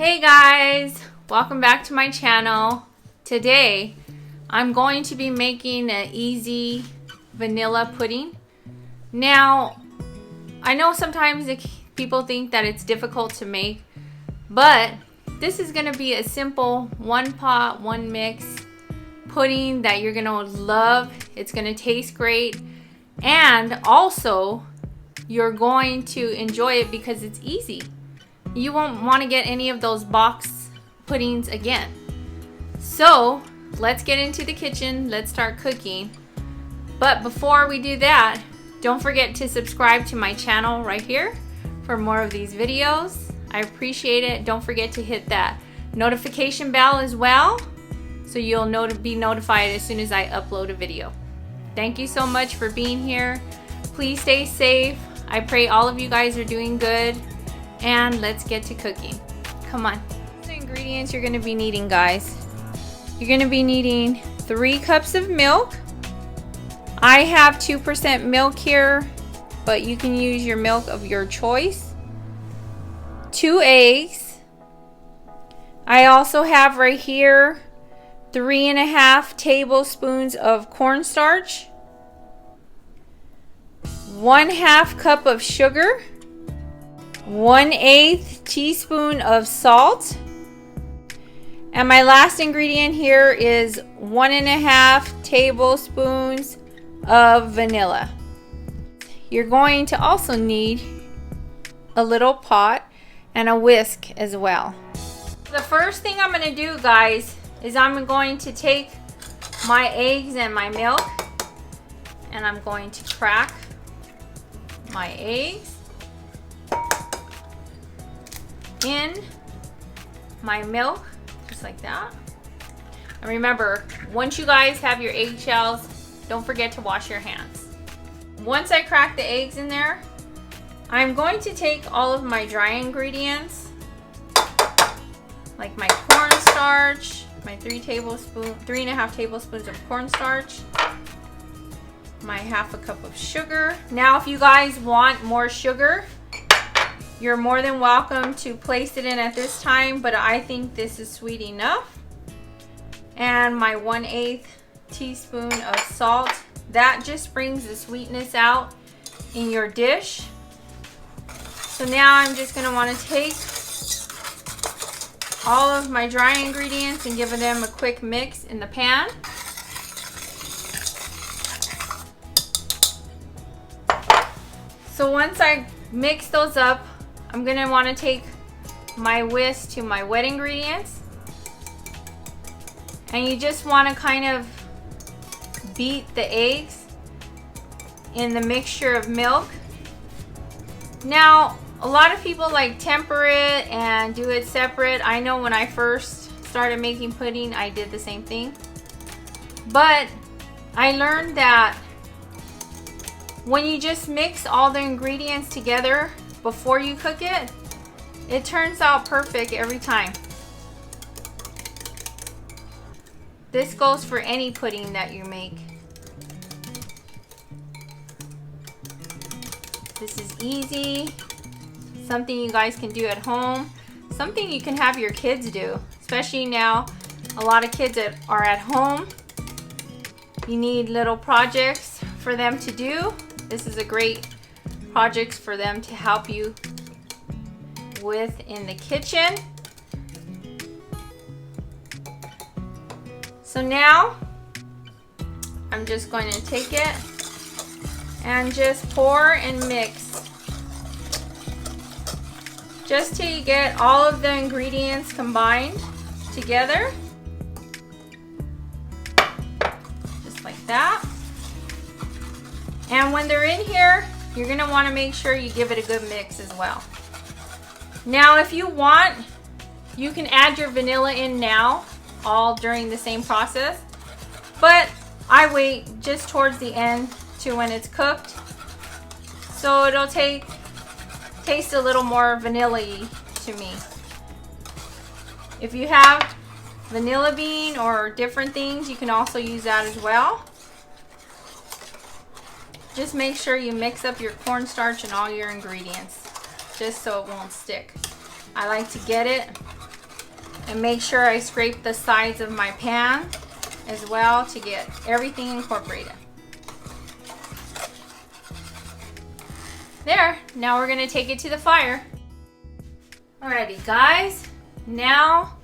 Hey guys, welcome back to my channel. Today I'm going to be making an easy vanilla pudding. Now I know sometimes people think that it's difficult to make, but this is going to be a simple one pot, one mix pudding that you're going to love. It's going to taste great, and also you're going to enjoy it because it's easy. You won't want to get any of those box puddings again. So let's get into the kitchen. Let's start cooking. But before we do that, don't forget to subscribe to my channel right here for more of these videos. I appreciate it. Don't forget to hit that notification bell as well, so you'll be notified as soon as I upload a video. Thank you so much for being here. Please stay safe. I pray all of you guys are doing good. And let's get to cooking. Come on. The ingredients you're going to be needing, guys. You're going to be needing 3 cups of milk. I have 2% milk here, but you can use your milk of your choice. 2 eggs. I also have right here 3.5 tablespoons of cornstarch. 1/2 cup of sugar. 1/8 teaspoon of salt, and my last ingredient here is 1.5 tablespoons of vanilla. You're going to also need a little pot and a whisk as well. The first thing I'm going to do, guys, is I'm going to take my eggs and my milk, and I'm going to crack my eggs in my milk, just like that. And remember, once you guys have your eggshells, don't forget to wash your hands. Once I crack the eggs in there, I'm going to take all of my dry ingredients, like my cornstarch, my 3.5 tablespoons of cornstarch, my 1/2 cup of sugar. Now, if you guys want more sugar, you're more than welcome to place it in at this time, but I think this is sweet enough. And my 1/8 teaspoon of salt. That just brings the sweetness out in your dish. So now I'm just going to want to take all of my dry ingredients and give them a quick mix in the pan. So once I mix those up, I'm going to want to take my whisk to my wet ingredients, and you just want to kind of beat the eggs in the mixture of milk. Now, a lot of people like temper it and do it separate. I know when I first started making pudding, I did the same thing, but I learned that when you just mix all the ingredients together before you cook it, it turns out perfect every time. This goes for any pudding that you make. This is easy, something you guys can do at home, something you can have your kids do, especially now a lot of kids that are at home. You need little projects for them to do. This is a great project for them to help you with in the kitchen. So now I'm just going to take it and just pour and mix, just till you get all of the ingredients combined together, just like that. And when they're in here, you're going to want to make sure you give it a good mix as well. Now, if you want, you can add your vanilla in now, all during the same process. But I wait just towards the end to when it's cooked, so it'll taste a little more vanilla-y to me. If you have vanilla bean or different things, you can also use that as well. Just make sure you mix up your cornstarch and all your ingredients, just so it won't stick. I like to get it And make sure I scrape the sides of my pan as well to get everything incorporated. There, now we're gonna take it to the fire. Alrighty guys, now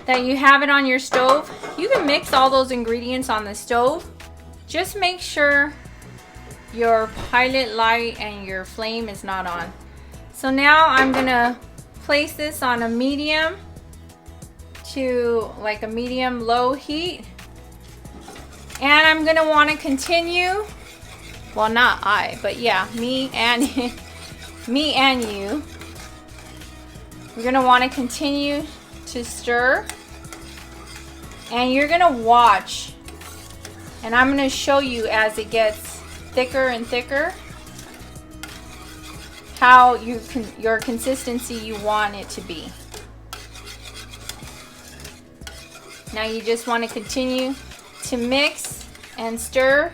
that you have it on your stove, you can mix all those ingredients on the stove. Just make sure your pilot light and your flame is not on. So now I'm gonna place this on a medium to like a medium low heat, and I'm gonna want to continue, well not I, but yeah, me and me and you, we're gonna want to continue to stir, and you're gonna watch, and I'm gonna show you as it gets thicker and thicker how your consistency you want it to be. Now you just want to continue to mix and stir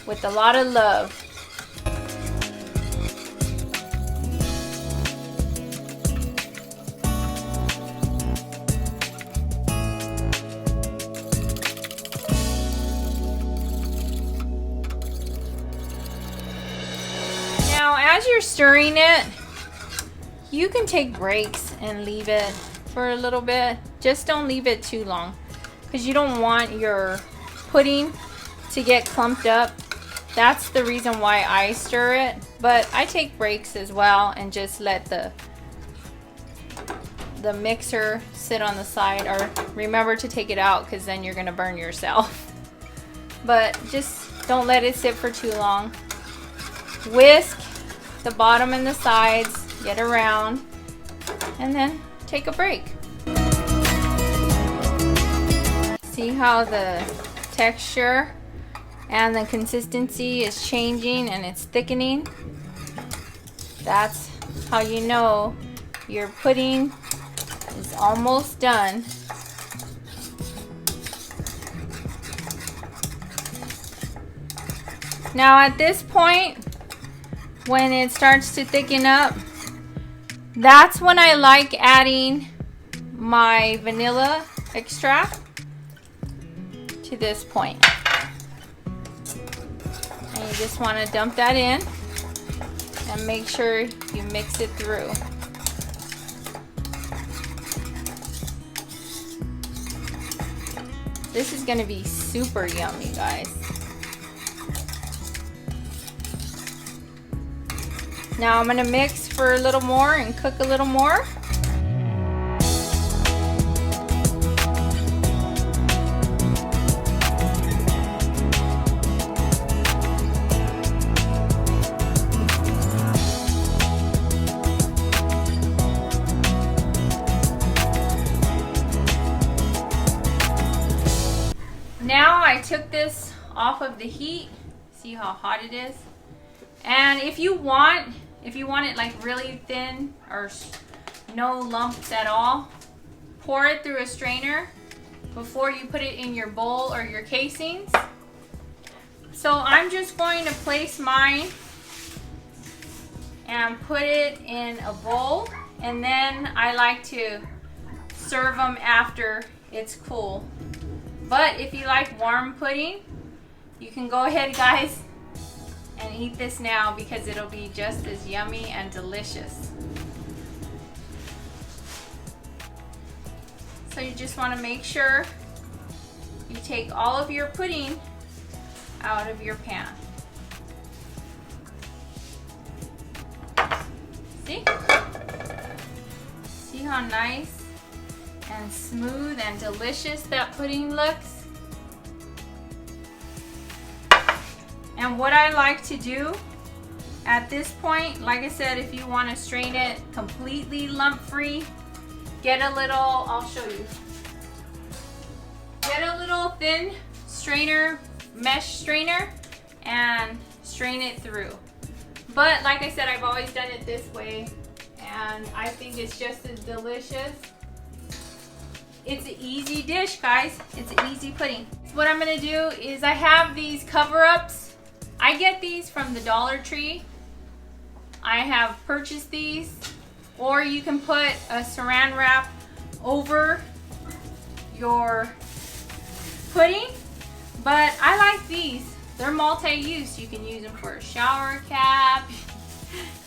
with a lot of love. Now as you're stirring it, you can take breaks and leave it for a little bit. Just don't leave it too long, because you don't want your pudding to get clumped up. That's the reason why I stir it, but I take breaks as well and just let the mixer sit on the side, or remember to take it out because then you're gonna burn yourself. But just don't let it sit for too long. Whisk the bottom and the sides, get around, and then take a break. See how the texture and the consistency is changing and it's thickening? That's how you know your pudding is almost done. Now at this point, when it starts to thicken up, that's when I like adding my vanilla extract to this point. And you just want to dump that in and make sure you mix it through. This is going to be super yummy, guys. Now I'm going to mix for a little more and cook a little more. Now I took this off of the heat. See how hot it is? And if you want it like really thin or no lumps at all, pour it through a strainer before you put it in your bowl or your casings. So I'm just going to place mine and put it in a bowl, and then I like to serve them after it's cool. But if you like warm pudding, you can go ahead, guys, and eat this now because it'll be just as yummy and delicious. So you just want to make sure you take all of your pudding out of your pan. See? See how nice and smooth and delicious that pudding looks? And what I like to do at this point, like I said, if you want to strain it completely lump-free, get a little, I'll show you. Get a little thin strainer, mesh strainer, and strain it through. But like I said, I've always done it this way, and I think it's just as delicious. It's an easy dish, guys. It's an easy pudding. What I'm gonna do is I have these cover-ups. I get these from the Dollar Tree. I have purchased these, or you can put a saran wrap over your pudding. But I like these. They're multi-use. You can use them for a shower cap.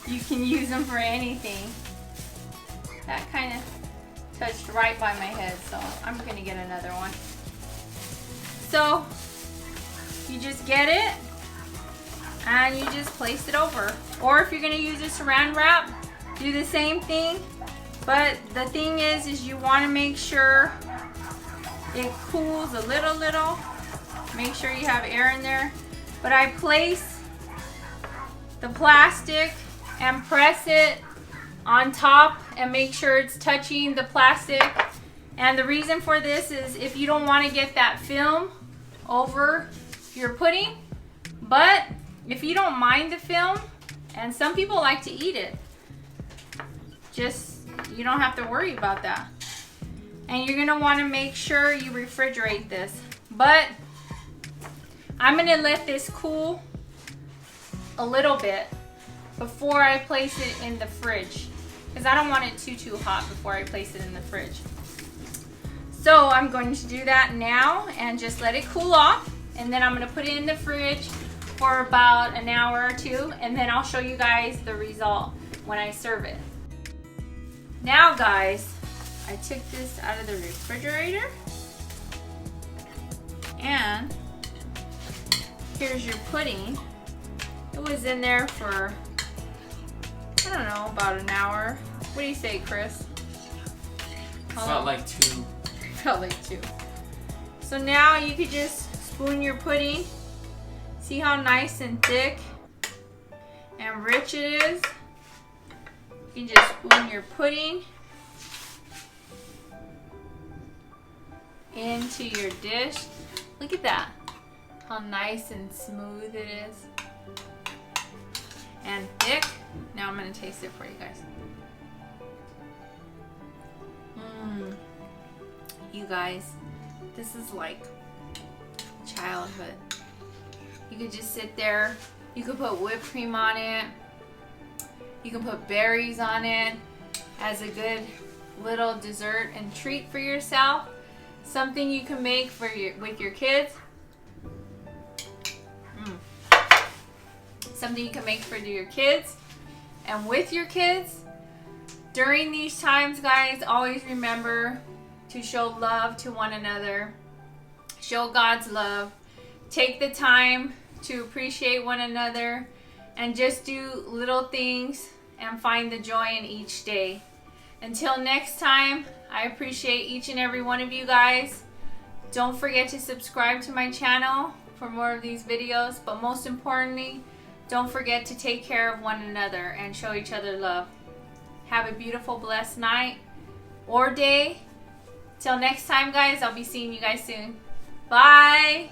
You can use them for anything. That kind of touched right by my head, so I'm gonna get another one. So you just get it and you just place it over. Or if you're gonna use a saran wrap, do the same thing. But the thing is you wanna make sure it cools a little. Make sure you have air in there. But I place the plastic and press it on top and make sure it's touching the plastic. And the reason for this is if you don't want to get that film over your pudding, but if you don't mind the film, and some people like to eat it, just you don't have to worry about that. And you're gonna want to make sure you refrigerate this. But I'm gonna let this cool a little bit before I place it in the fridge, because I don't want it too hot before I place it in the fridge. So I'm going to do that now and just let it cool off, and then I'm going to put it in the fridge for about an hour or two, and then I'll show you guys the result when I serve it. Now guys, I took this out of the refrigerator, and here's your pudding. It was in there for, I don't know, about an hour. What do you say, Chris? Felt like 2. Felt like 2. So now you could just spoon your pudding. See how nice and thick and rich it is? You can just spoon your pudding into your dish. Look at that. How nice and smooth it is. And thick. Now I'm going to taste it for you guys. You guys, this is like childhood. You could just sit there. You could put whipped cream on it. You can put berries on it as a good little dessert and treat for yourself. Something you can make for with your kids. Something you can make for your kids and with your kids. During these times, guys, always remember to show love to one another. Show God's love. Take the time to appreciate one another and just do little things and find the joy in each day. Until next time, I appreciate each and every one of you guys. Don't forget to subscribe to my channel for more of these videos, but most importantly, don't forget to take care of one another and show each other love. Have a beautiful, blessed night or day. Till next time, guys, I'll be seeing you guys soon. Bye.